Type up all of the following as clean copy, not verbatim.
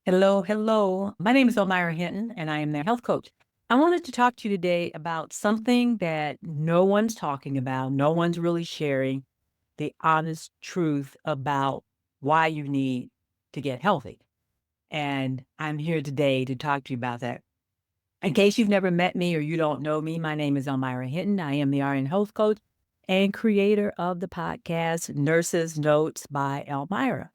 Hello, hello. My name is Almira Hinton, and I am their health coach. I wanted to talk to you today about something that no one's talking about, no one's really sharing the honest truth about why you need to get healthy. And I'm here today to talk to you about that. In case you've never met me or you don't know me, my name is Almira Hinton. I am the RN health coach and creator of the podcast Nurses Notes by Almira.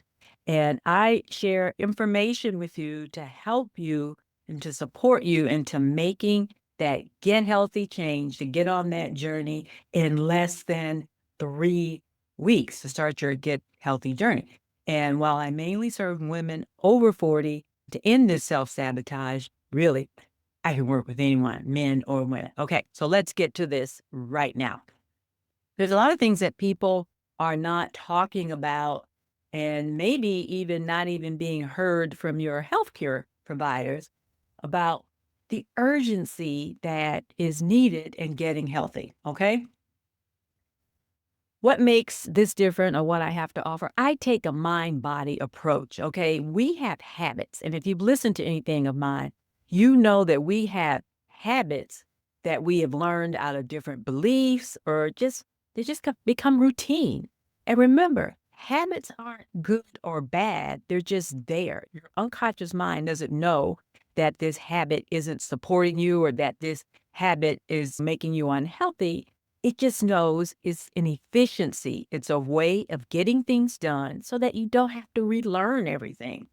And I share information with you to help you and to support you into making that get healthy change, to get on that journey in less than 3 weeks to start your get healthy journey. And while I mainly serve women over 40 to end this self sabotage, really, I can work with anyone, men or women. Okay, so let's get to this right now. There's a lot of things that people are not talking about, and maybe even not even being heard from your healthcare providers about the urgency that is needed in getting healthy. Okay. What makes this different or what I have to offer? I take a mind body approach. Okay. We have habits. And if you've listened to anything of mine, you know that we have habits that we have learned out of different beliefs or just they just become routine. And remember, habits aren't good or bad. They're just there. Your unconscious mind doesn't know that this habit isn't supporting you or that this habit is making you unhealthy. It just knows it's an efficiency. It's a way of getting things done so that you don't have to relearn everything.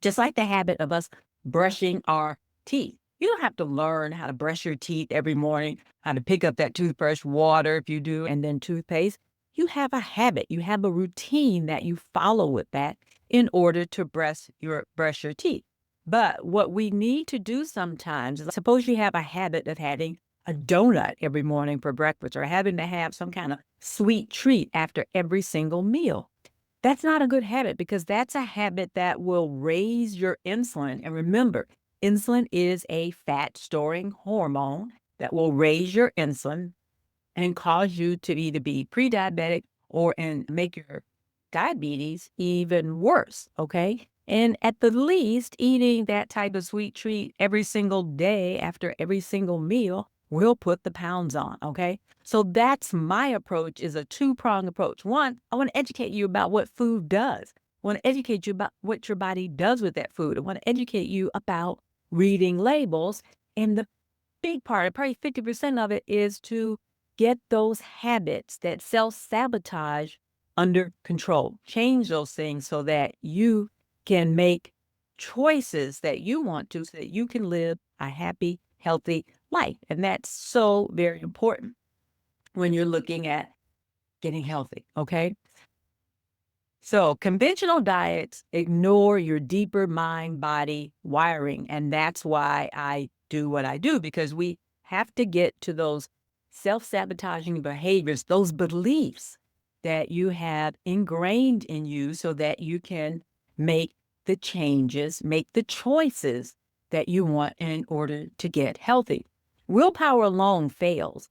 Just like the habit of us brushing our teeth. You don't have to learn how to brush your teeth every morning, how to pick up that toothbrush, water if you do, and then toothpaste. You have a habit. You have a routine that you follow with that in order to brush your teeth. But what we need to do sometimes is suppose you have a habit of having a donut every morning for breakfast or having to have some kind of sweet treat after every single meal. That's not a good habit because that's a habit that will raise your insulin. And remember, insulin is a fat storing hormone that will raise your insulin and cause you to either be pre-diabetic or and make your diabetes even worse. Okay. And at the least, eating that type of sweet treat every single day after every single meal will put the pounds on. Okay. So that's my approach is a two-pronged approach. One, I want to educate you about what food does. I want to educate you about what your body does with that food. I want to educate you about reading labels. And the big part, probably 50% of it, is to get those habits that self-sabotage under control. Change those things so that you can make choices that you want to, so that you can live a happy, healthy life. And that's so very important when you're looking at getting healthy. Okay. So conventional diets ignore your deeper mind body wiring. And that's why I do what I do, because we have to get to those self-sabotaging behaviors, those beliefs that you have ingrained in you so that you can make the changes, make the choices that you want in order to get healthy. Willpower alone fails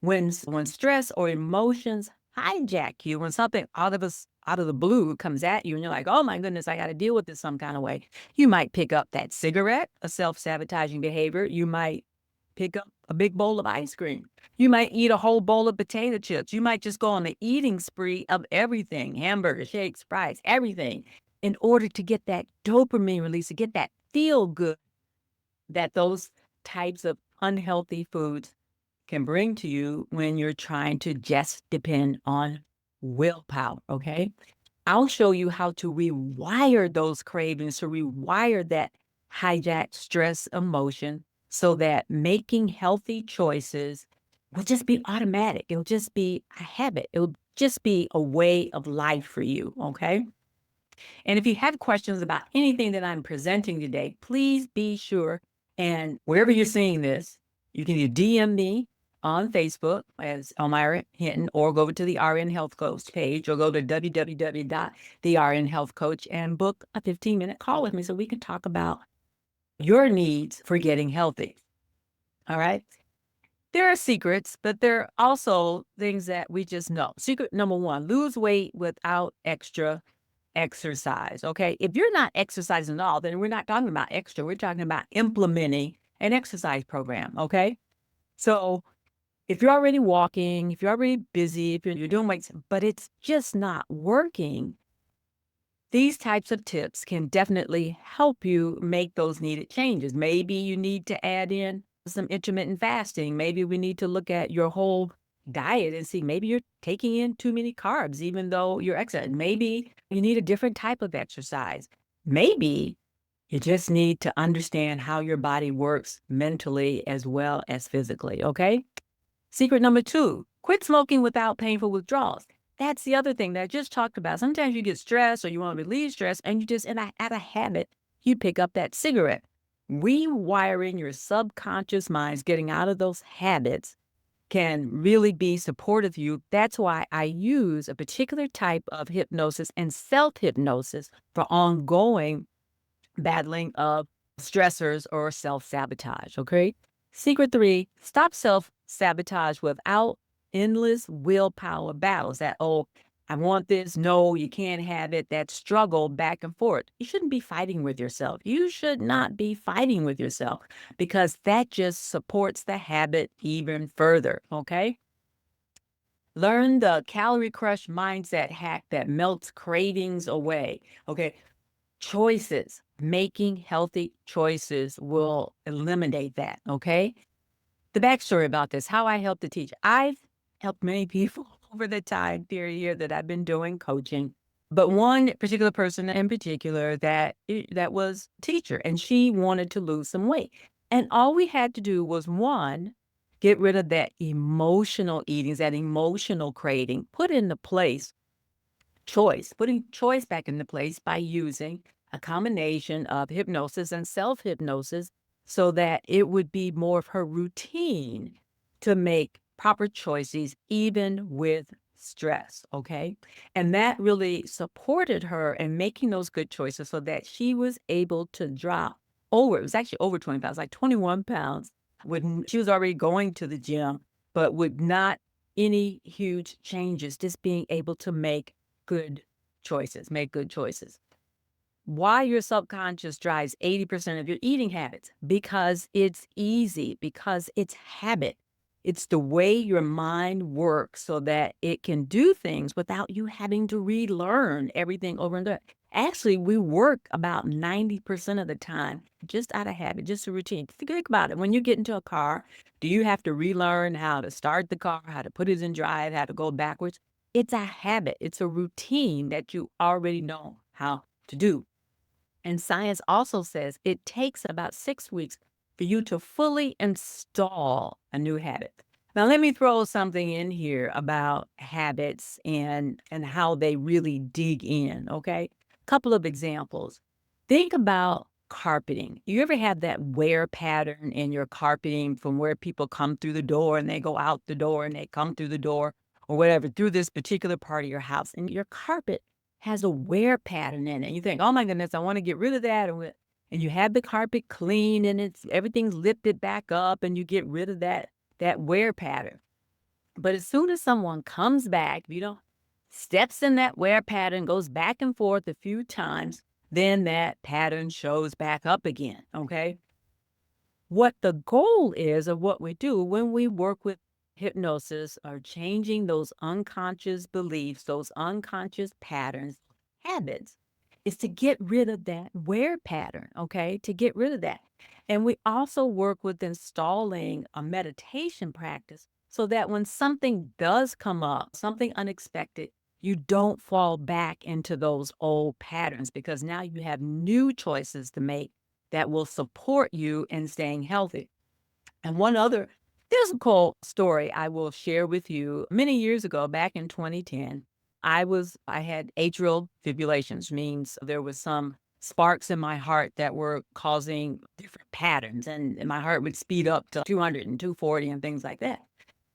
when stress or emotions hijack you, when something out of the blue comes at you and you're like, oh my goodness, I got to deal with this some kind of way. You might pick up that cigarette, a self-sabotaging behavior. You might pick up a big bowl of ice cream. You might eat a whole bowl of potato chips. You might just go on an eating spree of everything, hamburgers, shakes, fries, everything, in order to get that dopamine release, to get that feel good that those types of unhealthy foods can bring to you when you're trying to just depend on willpower. Okay. I'll show you how to rewire those cravings, to rewire that hijacked stress emotion so that making healthy choices will just be automatic. It'll just be a habit. It'll just be a way of life for you. Okay. And if you have questions about anything that I'm presenting today, please be sure. And wherever you're seeing this, you can either DM me on Facebook as Almira Hinton, or go over to the RN Health Coach page, or go to www.thernhealthcoach and book a 15-minute call with me so we can talk about your needs for getting healthy. All right. There are secrets, but there are also things that we just know. Secret number one, lose weight without extra exercise, okay? If you're not exercising at all, then we're not talking about extra. We're talking about implementing an exercise program, okay? So if you're already walking, if you're already busy, if you're doing weights, but it's just not working, these types of tips can definitely help you make those needed changes. Maybe you need to add in some intermittent fasting. Maybe we need to look at your whole diet and see maybe you're taking in too many carbs, even though you're exercising. Maybe you need a different type of exercise. Maybe you just need to understand how your body works mentally as well as physically. Okay. Secret number 2, quit smoking without painful withdrawals. That's the other thing that I just talked about. Sometimes you get stressed or you want to relieve stress and you just, out of habit, you pick up that cigarette. Rewiring your subconscious minds, getting out of those habits can really be supportive of you. That's why I use a particular type of hypnosis and self-hypnosis for ongoing battling of stressors or self-sabotage, okay? Secret 3, stop self-sabotage without endless willpower battles. That, oh, I want this. No, you can't have it. That struggle back and forth. You shouldn't be fighting with yourself. You should not be fighting with yourself because that just supports the habit even further, okay? Learn the calorie crush mindset hack that melts cravings away, okay? Choices, making healthy choices will eliminate that, okay? The backstory about this, how I help to teach. I've helped many people over the time period here that I've been doing coaching, but one particular person in particular that was a teacher, and she wanted to lose some weight. And all we had to do was, one, get rid of that emotional eating, that emotional craving, put into place choice, putting choice back into place by using a combination of hypnosis and self-hypnosis so that it would be more of her routine to make proper choices even with stress, okay? And that really supported her in making those good choices so that she was able to drop it was actually over 20 pounds, like 21 pounds. She was already going to the gym, but with not any huge changes, just being able to make good choices, make good choices. Why your subconscious drives 80% of your eating habits? Because it's easy, because it's habit. It's the way your mind works so that it can do things without you having to relearn everything over and over. Actually, we work about 90% of the time just out of habit, just a routine. Think about it. When you get into a car, do you have to relearn how to start the car, how to put it in drive, how to go backwards? It's a habit. It's a routine that you already know how to do. And science also says it takes about 6 weeks for you to fully install a new habit. Now, let me throw something in here about habits and how they really dig in, okay? Couple of examples. Think about carpeting. You ever have that wear pattern in your carpeting from where people come through the door and they go out the door and they come through the door or whatever, through this particular part of your house, and your carpet has a wear pattern in it. You think, oh my goodness, I want to get rid of that. And you have the carpet clean and everything's lifted back up and you get rid of that wear pattern. But as soon as someone comes back, steps in that wear pattern, goes back and forth a few times, then that pattern shows back up again, okay? What the goal is of what we do when we work with hypnosis are changing those unconscious beliefs, those unconscious patterns, habits, is to get rid of that wear pattern, okay? To get rid of that. And we also work with installing a meditation practice so that when something does come up, something unexpected, you don't fall back into those old patterns because now you have new choices to make that will support you in staying healthy. And one other physical story I will share with you. Many years ago, back in 2010, I had atrial fibrillations, means there was some sparks in my heart that were causing different patterns, and my heart would speed up to 200 and 240 and things like that.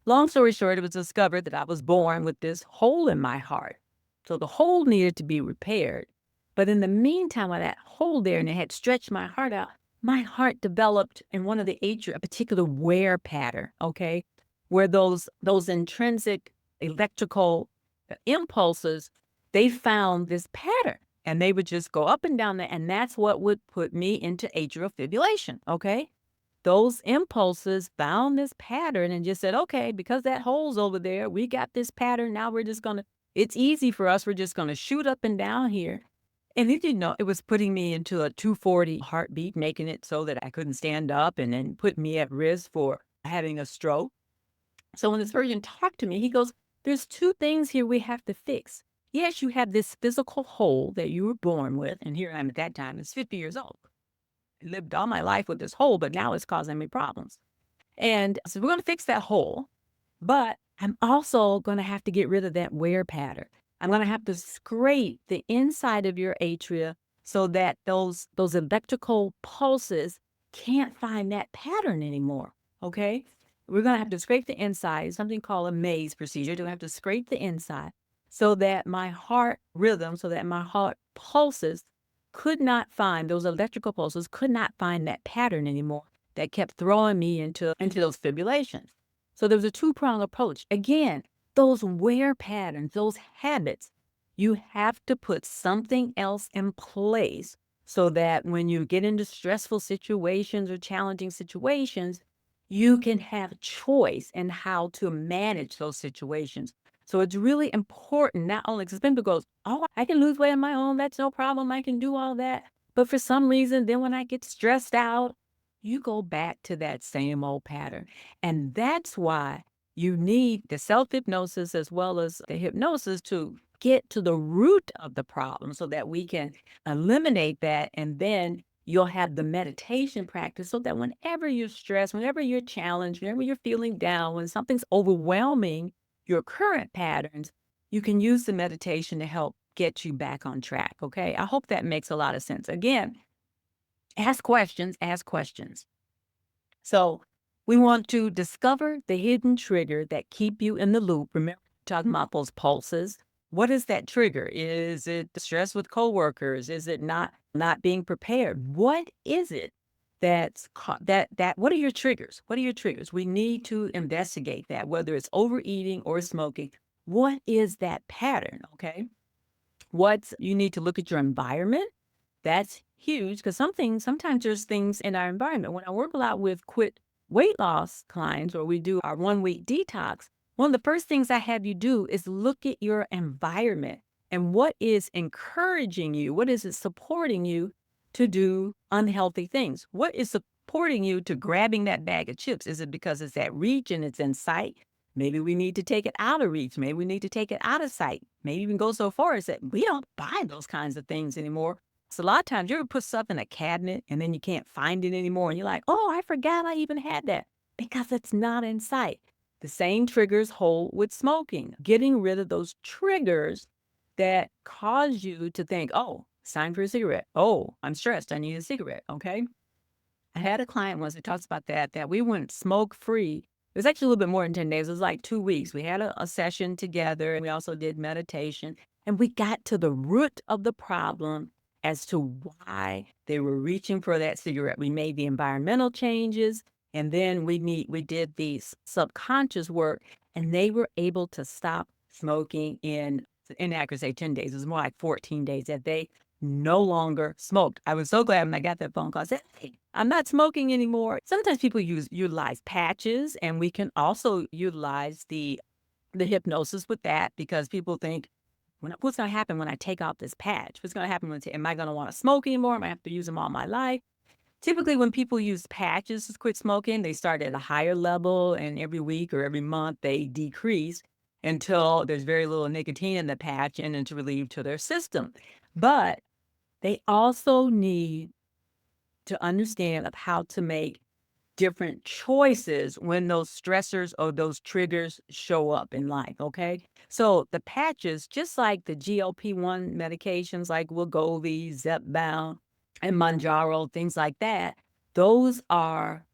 Long story short, it was discovered that I was born with this hole in my heart. So the hole needed to be repaired. But in the meantime, while that hole there and it had stretched my heart out, my heart developed in one of the atria a particular wear pattern, okay, where those intrinsic electrical impulses, they found this pattern. and they would just go up and down there, and that's what would put me into atrial fibrillation, okay? Those impulses found this pattern and just said, okay, because that hole's over there, we got this pattern. Now we're just going to, it's easy for us. We're just going to shoot up and down here. And it didn't know it was putting me into a 240 heartbeat, making it so that I couldn't stand up and then put me at risk for having a stroke. So when the surgeon talked to me, he goes, there's two things here we have to fix. Yes, you have this physical hole that you were born with. And here I am at that time, it's 50 years old. I lived all my life with this hole, but now it's causing me problems. And so we're going to fix that hole, but I'm also going to have to get rid of that wear pattern. I'm going to have to scrape the inside of your atria so that those electrical pulses can't find that pattern anymore. Okay. We're going to have to scrape the inside, something called a maze procedure. We're going to have to scrape the inside so that my heart rhythm, so that my heart pulses could not find those electrical pulses, could not find that pattern anymore that kept throwing me into those fibrillations. So there was a two-pronged approach. Again, those wear patterns, those habits, you have to put something else in place so that when you get into stressful situations or challenging situations, you can have choice in how to manage those situations. So it's really important, not only because people goes, oh, I can lose weight on my own. That's no problem. I can do all that. But for some reason, then when I get stressed out, you go back to that same old pattern. And that's why you need the self-hypnosis as well as the hypnosis to get to the root of the problem so that we can eliminate that. And then you'll have the meditation practice so that whenever you're stressed, whenever you're challenged, whenever you're feeling down, when something's overwhelming your current patterns, you can use the meditation to help get you back on track. Okay. I hope that makes a lot of sense. Again, ask questions, ask questions. So we want to discover the hidden trigger that keep you in the loop. Remember talking about those pulses. What is that trigger? Is it stress with coworkers? Is it not being prepared? What is it that's what are your triggers? What are your triggers? We need to investigate that, whether it's overeating or smoking. What is that pattern? Okay. You need to look at your environment. That's huge because sometimes there's things in our environment. When I work a lot with quit weight loss clients or we do our 1 week detox, one of the first things I have you do is look at your environment and what is encouraging you, what is it supporting you to do unhealthy things? What is supporting you to grabbing that bag of chips? Is it because it's at reach and it's in sight? Maybe we need to take it out of reach. Maybe we need to take it out of sight. Maybe even go so far as that we don't buy those kinds of things anymore. So a lot of times you ever put stuff in a cabinet and then you can't find it anymore and you're like, oh, I forgot I even had that because it's not in sight. The same triggers hold with smoking, getting rid of those triggers that cause you to think, oh, it's time for a cigarette. Oh, I'm stressed. I need a cigarette. Okay. I had a client once that talks about that we went smoke free. It was actually a little bit more than 10 days. It was like 2 weeks. We had a session together and we also did meditation and we got to the root of the problem as to why they were reaching for that cigarette. We made the environmental changes and then we did the subconscious work and they were able to stop smoking in inaccurate say 10 days. It was more like 14 days that they no longer smoked. I was so glad when I got that phone call. I said, hey, I'm not smoking anymore. Sometimes people utilize patches, and we can also utilize the hypnosis with that because people think, what's going to happen when I take off this patch? What's going to happen am I going to want to smoke anymore? Am I have to use them all my life? Typically, when people use patches to quit smoking, they start at a higher level, and every week or every month they decrease until there's very little nicotine in the patch and it's relieved to their system. But they also need to understand of how to make different choices when those stressors or those triggers show up in life, okay? So the patches, just like the GLP-1 medications like Wegovy, Zepbound, and Manjaro, things like that, those are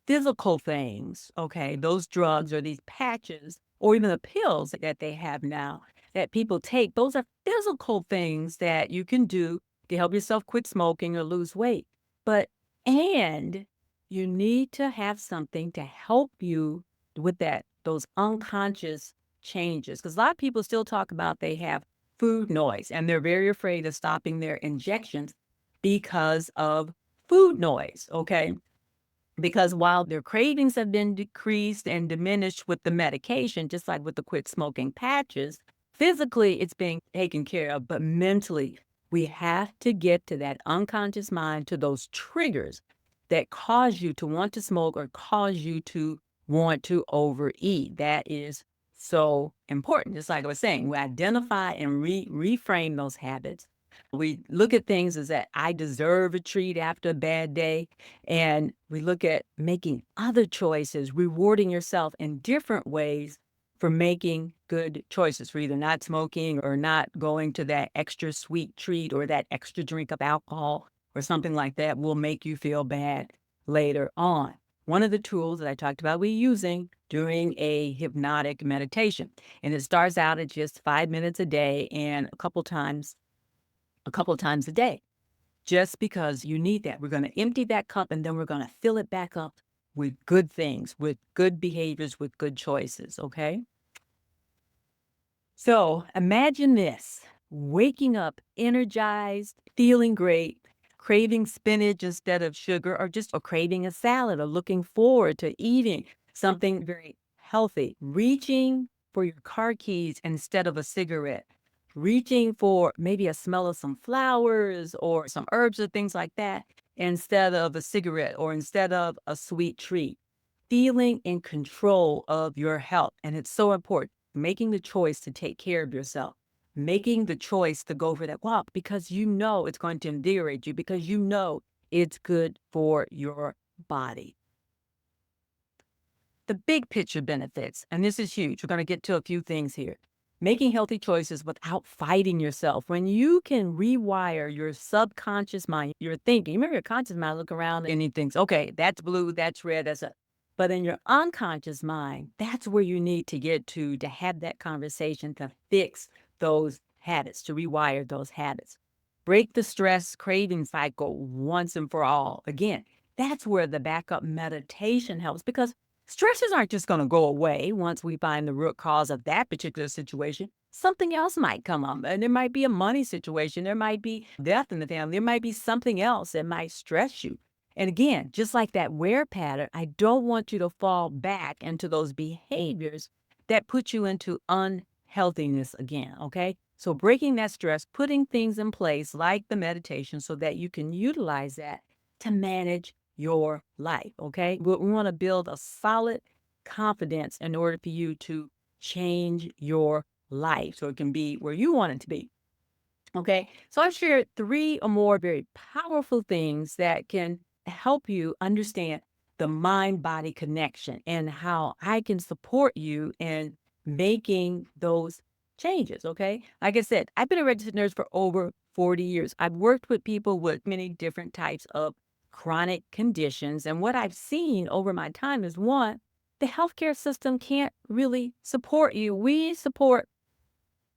physical things, okay? Those drugs or these patches or even the pills that they have now that people take, those are physical things that you can do to help yourself quit smoking or lose weight. And you need to have something to help you with those unconscious changes. Because a lot of people still talk about they have food noise, and they're very afraid of stopping their injections because of food noise, okay? Because while their cravings have been decreased and diminished with the medication, just like with the quit smoking patches, physically it's being taken care of, but mentally, we have to get to that unconscious mind, to those triggers that cause you to want to smoke or cause you to want to overeat. That is so important. Just like I was saying, we identify and reframe those habits. We look at things as that I deserve a treat after a bad day. And we look at making other choices, rewarding yourself in different ways for making good choices, for either not smoking or not going to that extra sweet treat or that extra drink of alcohol or something like that will make you feel bad later on. One of the tools that I talked about we using during a hypnotic meditation. And it starts out at just 5 minutes a day and a couple times a day, just because you need that. We're going to empty that cup and then we're going to fill it back up with good things, with good behaviors, with good choices. Okay. So imagine this: waking up energized, feeling great, craving spinach instead of sugar, or just craving a salad, or looking forward to eating something very healthy, reaching for your car keys instead of a cigarette, reaching for maybe a smell of some flowers or some herbs or things like that instead of a cigarette or instead of a sweet treat, feeling in control of your health. And it's so important, making the choice to take care of yourself, making the choice to go for that walk because you know it's going to invigorate you, because you know it's good for your body. The big picture benefits, and this is huge. We're going to get to a few things here. Making healthy choices without fighting yourself. When you can rewire your subconscious mind, your thinking, remember your conscious mind look around and he thinks, okay, that's blue, that's red, that's a, but in your unconscious mind, that's where you need to get to have that conversation, to fix those habits, to rewire those habits. Break the stress craving cycle once and for all. Again, that's where the backup meditation helps, because stresses aren't just going to go away once we find the root cause of that particular situation. Something else might come up, and there might be a money situation. There might be death in the family. There might be something else that might stress you. And again, just like that wear pattern, I don't want you to fall back into those behaviors that put you into unhealthiness again. Okay. So breaking that stress, putting things in place like the meditation so that you can utilize that to manage your life. Okay. We want to build a solid confidence in order for you to change your life so it can be where you want it to be. Okay. So I've shared 3 or more very powerful things that can help you understand the mind body connection and how I can support you in making those changes. Okay. Like I said, I've been a registered nurse for over 40 years. I've worked with people with many different types of chronic conditions. And what I've seen over my time is, one, the healthcare system can't really support you. We support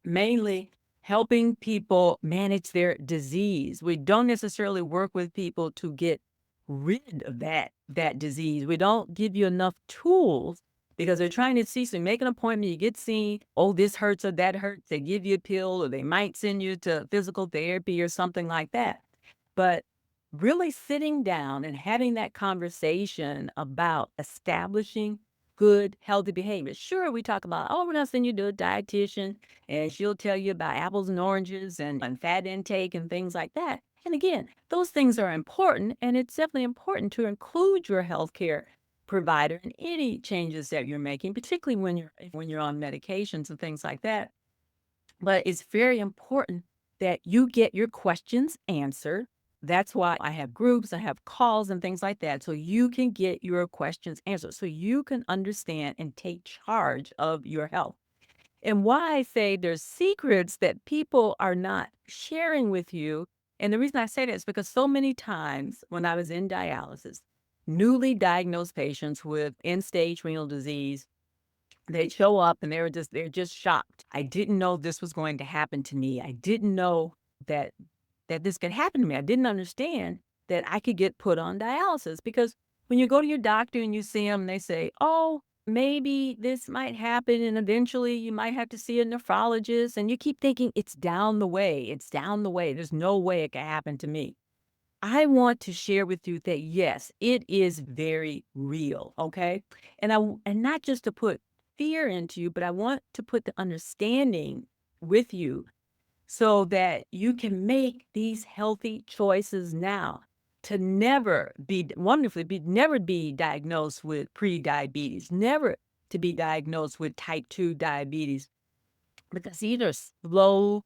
mainly helping people manage their disease. We don't necessarily work with people to get rid of that disease. We don't give you enough tools because they're trying to see. So you make an appointment, you get seen. Oh, this hurts or that hurts. They give you a pill, or they might send you to physical therapy or something like that. But really sitting down and having that conversation about establishing good, healthy behavior. Sure, we talk about, oh, we're going to send you to a dietitian and she'll tell you about apples and oranges and fat intake and things like that. And again, those things are important, and it's definitely important to include your healthcare provider in any changes that you're making, particularly when you're on medications and things like that. But it's very important that you get your questions answered. That's why I have groups, I have calls and things like that. So you can get your questions answered, so you can understand and take charge of your health. And why I say there's secrets that people are not sharing with you. And the reason I say that is because so many times when I was in dialysis, newly diagnosed patients with end stage renal disease, they'd show up and they're just shocked. I didn't know this was going to happen to me. I didn't know that this could happen to me. I didn't understand that I could get put on dialysis, because when you go to your doctor and you see them, they say, "Oh, maybe this might happen and eventually you might have to see a nephrologist, and you keep thinking it's down the way. It's down the way. There's no way it can happen to me. I want to share with you that yes, it is very real, okay? And not just to put fear into you, but I want to put the understanding with you so that you can make these healthy choices now to never be diagnosed with pre-diabetes, never to be diagnosed with type 2 diabetes, because these are slow,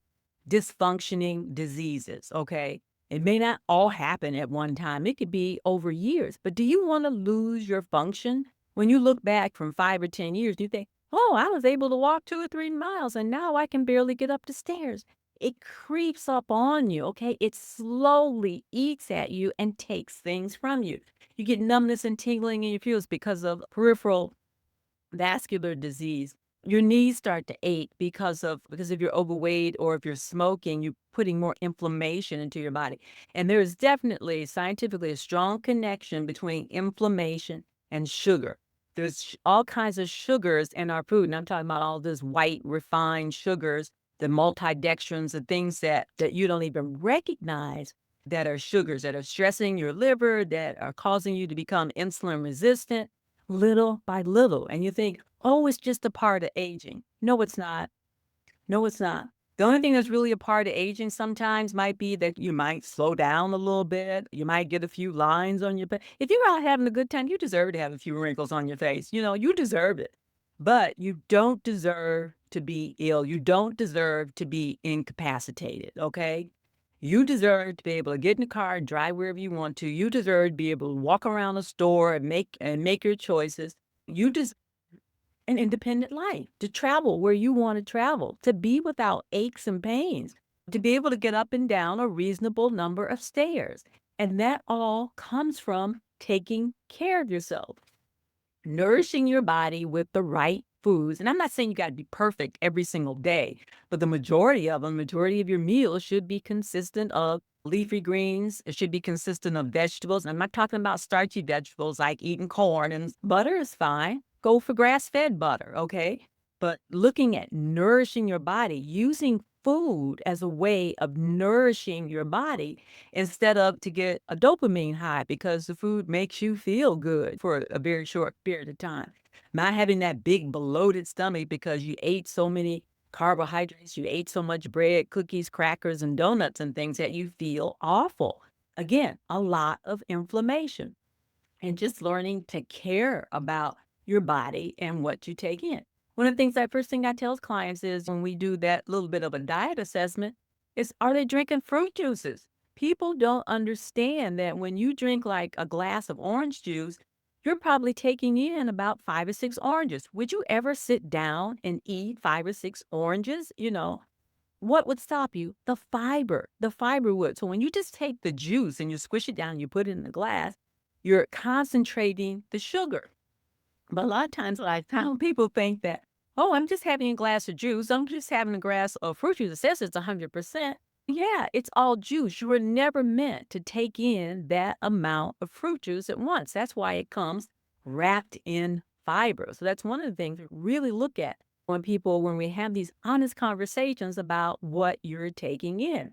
dysfunctioning diseases, okay? It may not all happen at one time. It could be over years. But do you want to lose your function? When you look back from 5 or 10 years, you think, oh, I was able to walk 2 or 3 miles and now I can barely get up the stairs. It creeps up on you, okay? It slowly eats at you and takes things from you. You get numbness and tingling in your feels because of peripheral vascular disease. Your knees start to ache because if you're overweight or if you're smoking, you're putting more inflammation into your body. And there is definitely scientifically a strong connection between inflammation and sugar. There's all kinds of sugars in our food, and I'm talking about all this white refined sugars, the multidextrins, the things that you don't even recognize that are sugars that are stressing your liver, that are causing you to become insulin resistant little by little. And you think, oh, it's just a part of aging. No, it's not. No, it's not. The only thing that's really a part of aging sometimes might be that you might slow down a little bit. You might get a few lines on your face. If you're out having a good time, you deserve to have a few wrinkles on your face. You deserve it. But you don't deserve to be ill. You don't deserve to be incapacitated, okay? You deserve to be able to get in the car and drive wherever you want to. You deserve to be able to walk around the store and make your choices. You deserve an independent life, to travel where you want to travel, to be without aches and pains, to be able to get up and down a reasonable number of stairs. And that all comes from taking care of yourself, nourishing your body with the right foods. And I'm not saying you got to be perfect every single day, but majority of your meals should be consistent of leafy greens. It should be consistent of vegetables. And I'm not talking about starchy vegetables like eating corn, and butter is fine. Go for grass-fed butter, okay? But looking at nourishing your body, using food as a way of nourishing your body instead of to get a dopamine high because the food makes you feel good for a very short period of time. Not having that big bloated stomach because you ate so many carbohydrates, you ate so much bread, cookies, crackers, and donuts and things that you feel awful. Again, a lot of inflammation and just learning to care about your body and what you take in. One of the things first thing I tell clients is when we do that little bit of a diet assessment is, are they drinking fruit juices? People don't understand that when you drink like a glass of orange juice, you're probably taking in about 5 or 6 oranges. Would you ever sit down and eat 5 or 6 oranges? What would stop you? The fiber would. So when you just take the juice and you squish it down, you put it in the glass, you're concentrating the sugar. But a lot of times, like, how people think that, oh, I'm just having a glass of juice. I'm just having a glass of fruit juice. It says it's 100%. Yeah, it's all juice. You were never meant to take in that amount of fruit juice at once. That's why it comes wrapped in fiber. So that's one of the things we really look at when we have these honest conversations about what you're taking in.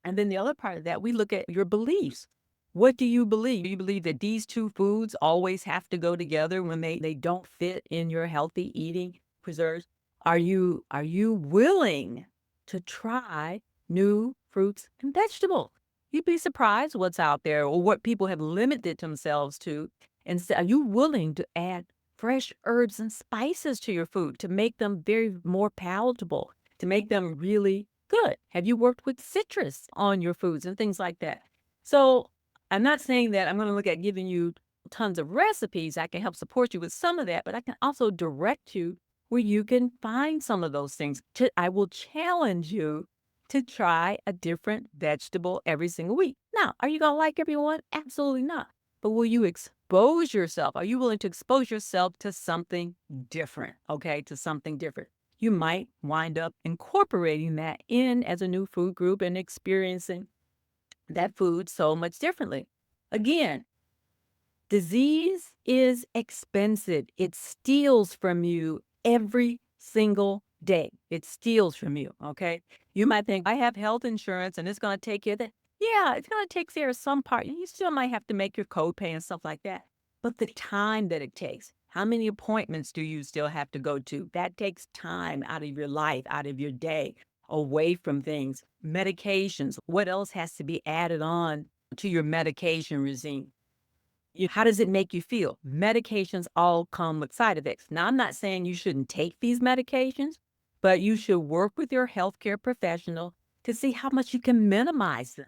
And then the other part of that, we look at your beliefs. What do you believe? Do you believe that these two foods always have to go together when they don't fit in your healthy eating preserves? Are you willing to try new fruits and vegetables? You'd be surprised what's out there or what people have limited themselves to. And so are you willing to add fresh herbs and spices to your food to make them very more palatable, to make them really good? Have you worked with citrus on your foods and things like that? So I'm not saying that I'm going to look at giving you tons of recipes. I can help support you with some of that, but I can also direct you where you can find some of those things. I will challenge you to try a different vegetable every single week. Now, are you going to like everyone? Absolutely not. But will you expose yourself? Are you willing to expose yourself to something different? Okay, to something different. You might wind up incorporating that in as a new food group and experiencing that food so much differently. Again, Disease is expensive. It steals from you every single day. It steals from you, okay? You might think, I have health insurance and it's going to take care of that. Yeah, it's going to take care of some part. You still might have to make your copay and stuff like that. But the time that it takes, how many appointments do you still have to go to? That takes time out of your life, out of your day, away from things. Medications, what else has to be added on to your medication regime? How does it make you feel? Medications all come with side effects. Now, I'm not saying you shouldn't take these medications, but you should work with your healthcare professional to see how much you can minimize them.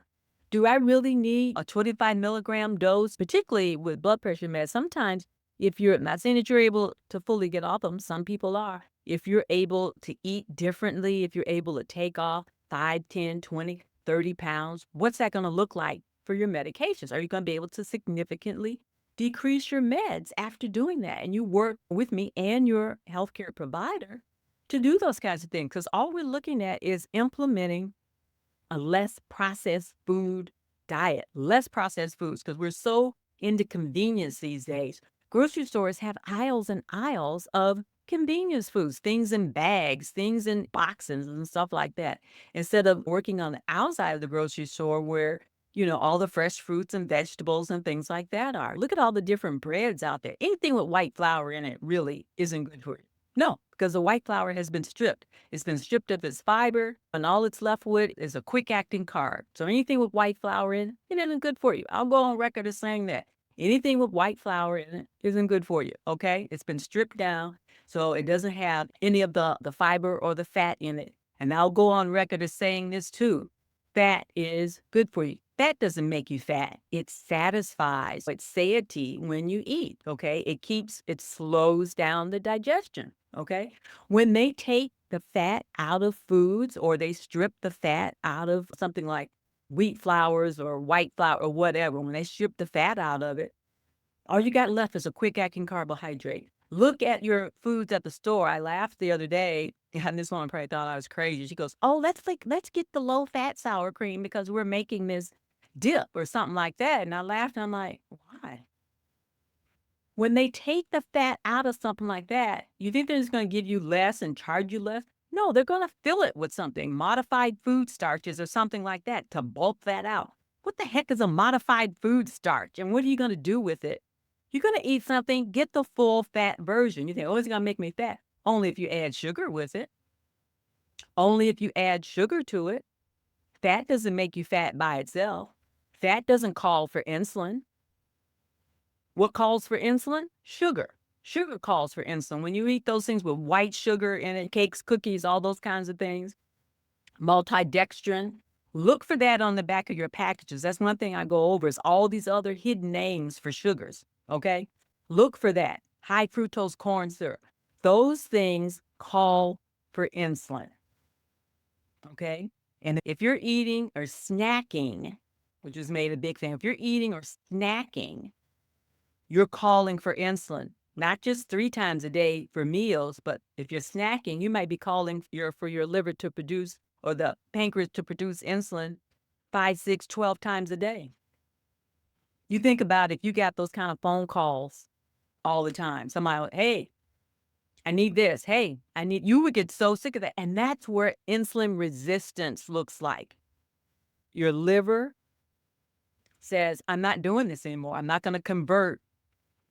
Do I really need a 25 milligram dose, particularly with blood pressure meds? Sometimes, if you're not saying that you're able to fully get off them, some people are. If you're able to eat differently, if you're able to take off 5, 10, 20, 30 pounds, what's that going to look like for your medications? Are you going to be able to significantly decrease your meds after doing that? And you work with me and your healthcare provider to do those kinds of things, because all we're looking at is implementing a less processed food diet, less processed foods, because we're so into convenience these days. Grocery stores have aisles and aisles of convenience foods, things in bags, things in boxes and stuff like that. Instead of working on the outside of the grocery store where, all the fresh fruits and vegetables and things like that are. Look at all the different breads out there. Anything with white flour in it really isn't good for you. No, because the white flour has been stripped. It's been stripped of its fiber, and all it's left with is a quick-acting carb. So anything with white flour in it isn't good for you. I'll go on record as saying that. Anything with white flour in it isn't good for you, okay? It's been stripped down, so it doesn't have any of the fiber or the fat in it. And I'll go on record as saying this too. Fat is good for you. Fat doesn't make you fat. It satisfies, it's satiety when you eat, okay? It slows down the digestion, okay? When they take the fat out of foods, or they strip the fat out of something like wheat flours or white flour or whatever, when they strip the fat out of it, all you got left is a quick acting carbohydrate. Look at your foods at the store. I laughed the other day, and this woman probably thought I was crazy. She goes, "Oh, let's get the low fat sour cream because we're making this dip or something like that." And I laughed. And I'm like, why? When they take the fat out of something like that, you think they're just going to give you less and charge you less? No, they're going to fill it with something, modified food starches or something like that to bulk that out. What the heck is a modified food starch? And what are you going to do with it? You're going to eat something, get the full fat version. You think, oh, it's going to make me fat. Only if you add sugar with it. Only if you add sugar to it. Fat doesn't make you fat by itself. Fat doesn't call for insulin. What calls for insulin? Sugar. Sugar calls for insulin. When you eat those things with white sugar in it, cakes, cookies, all those kinds of things, maltodextrin, look for that on the back of your packages. That's one thing I go over is all these other hidden names for sugars, okay? Look for that. High fructose corn syrup. Those things call for insulin, okay? And if you're eating or snacking, which is made a big thing, if you're eating or snacking, you're calling for insulin, not just 3 times a day for meals, but if you're snacking, you might be calling for your liver to produce, or the pancreas to produce insulin 5, 6, 12 times a day. You think about if you got those kind of phone calls all the time. Somebody, hey, I need this. Hey, you would get so sick of that. And that's where insulin resistance looks like. Your liver says, I'm not doing this anymore. I'm not going to convert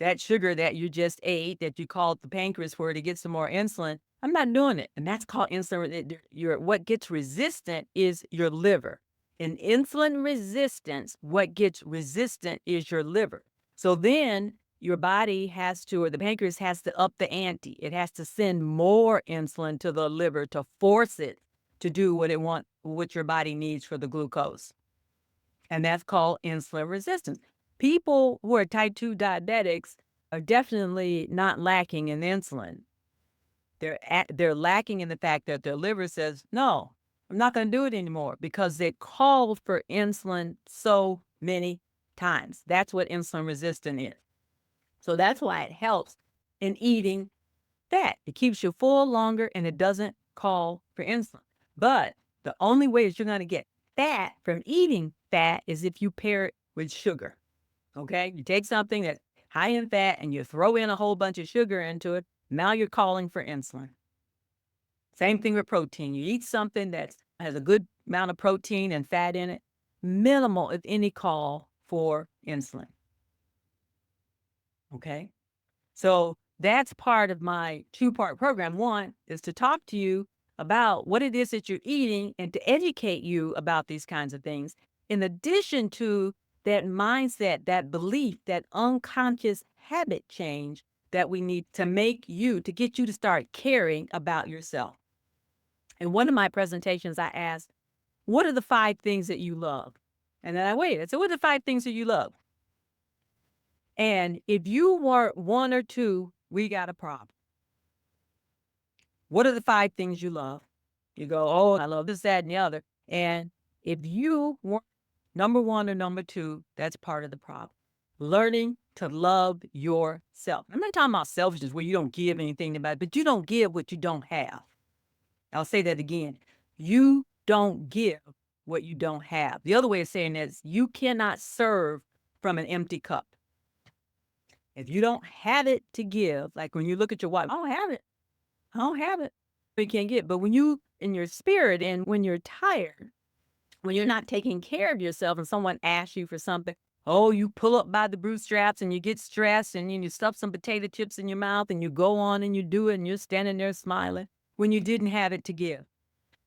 that sugar that you just ate, that you called the pancreas for to get some more insulin. I'm not doing it. And that's called insulin. What gets resistant is your liver. In insulin resistance, what gets resistant is your liver. So then your body has to, or the pancreas has to up the ante. It has to send more insulin to the liver to force it to do what your body needs for the glucose. And that's called insulin resistance. People who are type 2 diabetics are definitely not lacking in insulin. They're lacking in the fact that their liver says, no, I'm not going to do it anymore, because they called for insulin so many times. That's what insulin resistant is. So that's why it helps in eating fat. It keeps you full longer and it doesn't call for insulin. But the only way that you're going to get fat from eating fat is if you pair it with sugar. Okay, you take something that high in fat, and you throw in a whole bunch of sugar into it, now you're calling for insulin. Same thing with protein. You eat something that has a good amount of protein and fat in it, minimal, if any, call for insulin. Okay. So that's part of my two-part program. One is to talk to you about what it is that you're eating and to educate you about these kinds of things. In addition to that mindset, that belief, that unconscious habit change that we need to make you, to get you to start caring about yourself. In one of my presentations, I asked, what are the 5 things that you love? And then I waited. So what are the 5 things that you love? And if you were 1 or 2, we got a problem. What are the 5 things you love? You go, oh, I love this, that, and the other. And if you weren't number 1 or number 2, that's part of the problem. Learning to love yourself. I'm not talking about selfishness where you don't give anything about it, but you don't give what you don't have. I'll say that again. You don't give what you don't have. The other way of saying that is you cannot serve from an empty cup. If you don't have it to give, like when you look at your wife, I don't have it. I don't have it. You can't get. But when you, in your spirit, and when you're tired, when you're not taking care of yourself and someone asks you for something, oh, you pull up by the bootstraps and you get stressed and you stuff some potato chips in your mouth and you go on and you do it and you're standing there smiling when you didn't have it to give.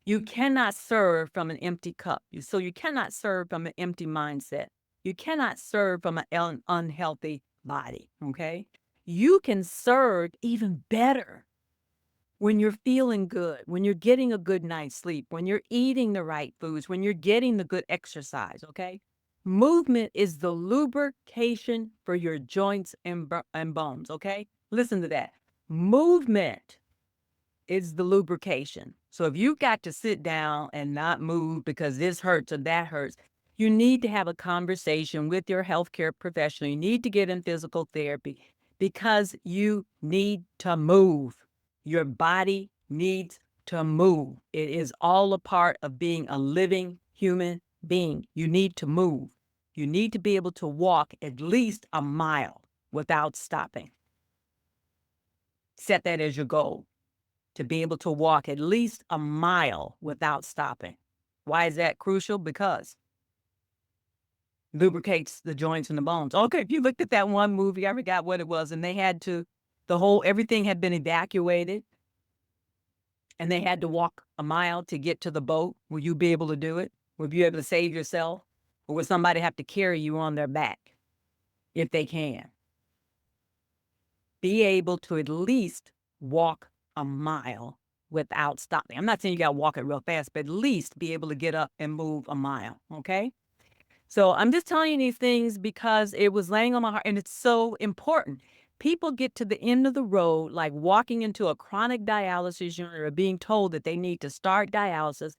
You cannot serve from an empty cup. So you cannot serve from an empty mindset. You cannot serve from an unhealthy body, okay? You can serve even better when you're feeling good, when you're getting a good night's sleep, when you're eating the right foods, when you're getting the good exercise, okay? Movement is the lubrication for your joints and bones, okay? Listen to that. Movement is the lubrication. So if you've got to sit down and not move because this hurts or that hurts, you need to have a conversation with your healthcare professional. You need to get in physical therapy because you need to move. Your body needs to move. It is all a part of being a living human being. You need to move. You need to be able to walk at least a mile without stopping. Set that as your goal, to be able to walk at least a mile without stopping. Why is that crucial? Because lubricates the joints and the bones. Okay, if you looked at that one movie, I forgot what it was, and they had to, everything had been evacuated, and they had to walk a mile to get to the boat. Will you be able to do it? Will you be able to save yourself? Or will somebody have to carry you on their back if they can? Be able to at least walk a mile without stopping. I'm not saying you got to walk it real fast, but at least be able to get up and move a mile, okay? So I'm just telling you these things because it was laying on my heart, and it's so important. People get to the end of the road, like walking into a chronic dialysis unit or being told that they need to start dialysis.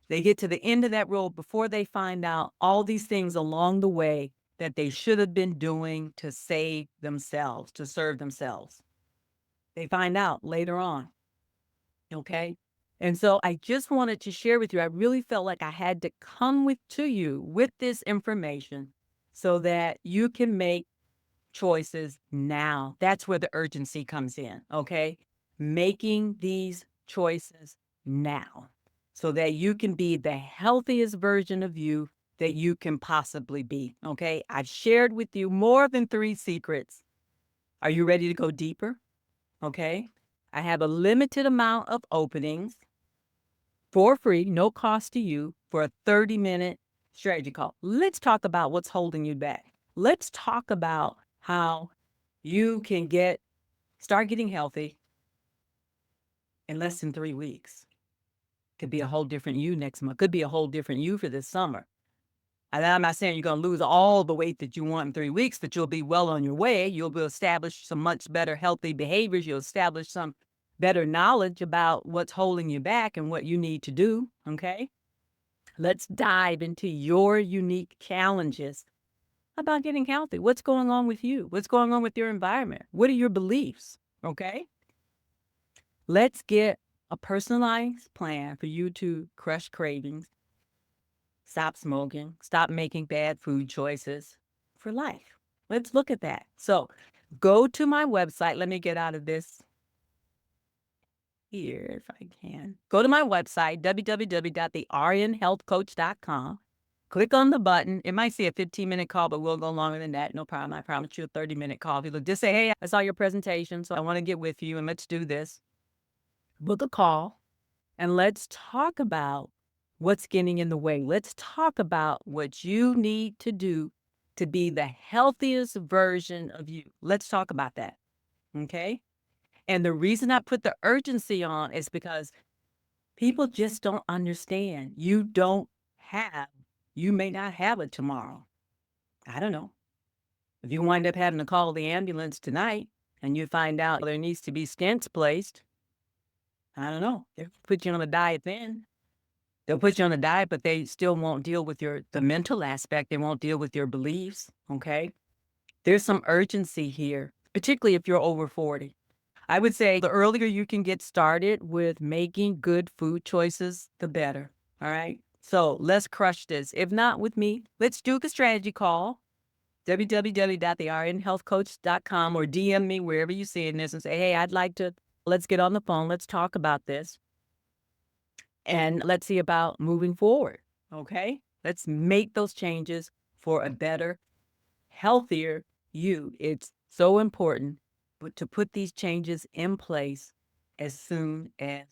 They get to the end of that road before they find out all these things along the way that they should have been doing to save themselves, to serve themselves. They find out later on, okay? And so I just wanted to share with you, I really felt like I had to come to you with this information so that you can make choices now. That's where the urgency comes in, okay? Making these choices now so that you can be the healthiest version of you that you can possibly be, okay? I've shared with you more than 3 secrets. Are you ready to go deeper? Okay. I have a limited amount of openings for free, no cost to you, for a 30-minute strategy call. Let's talk about what's holding you back. Let's talk about how you can start getting healthy in less than 3 weeks. Could be a whole different you next month. Could be a whole different you for this summer. And I'm not saying you're going to lose all the weight that you want in 3 weeks, but you'll be well on your way. You'll be establish some much better healthy behaviors. You'll establish some better knowledge about what's holding you back and what you need to do. Okay. Let's dive into your unique challenges about getting healthy. What's going on with you? What's going on with your environment? What are your beliefs? Okay. Let's get a personalized plan for you to crush cravings, stop smoking, stop making bad food choices for life. Let's look at that. So go to my website. Let me get out of this here if I can. Go to my website, www.thernhealthcoach.com. Click on the button. It might say a 15-minute call, but we'll go longer than that. No problem. I promise you a 30-minute call. If you look, just say, hey, I saw your presentation, so I want to get with you and let's do this. Book a call and let's talk about what's getting in the way. Let's talk about what you need to do to be the healthiest version of you. Let's talk about that. Okay. And the reason I put the urgency on is because people just don't understand. You may not have it tomorrow. I don't know. If you wind up having to call the ambulance tonight and you find out there needs to be stents placed, I don't know. They'll put you on a diet then. They'll put you on a diet, but they still won't deal with the mental aspect. They won't deal with your beliefs. Okay. There's some urgency here, particularly if you're over 40. I would say the earlier you can get started with making good food choices, the better. All right. So let's crush this. If not with me, let's do a strategy call, www.thernhealthcoach.com, or DM me wherever you see this and say, hey, let's get on the phone. Let's talk about this. And let's see about moving forward. Okay. Let's make those changes for a better, healthier you. It's so important to put these changes in place as soon as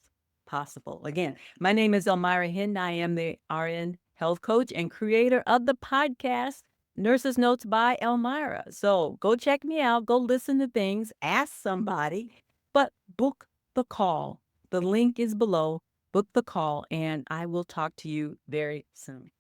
possible. Again, my name is Almira Hinton. I am the RN health coach and creator of the podcast Nurses Notes by Almira. So go check me out, go listen to things, ask somebody, but book the call. The link is below. Book the call, and I will talk to you very soon.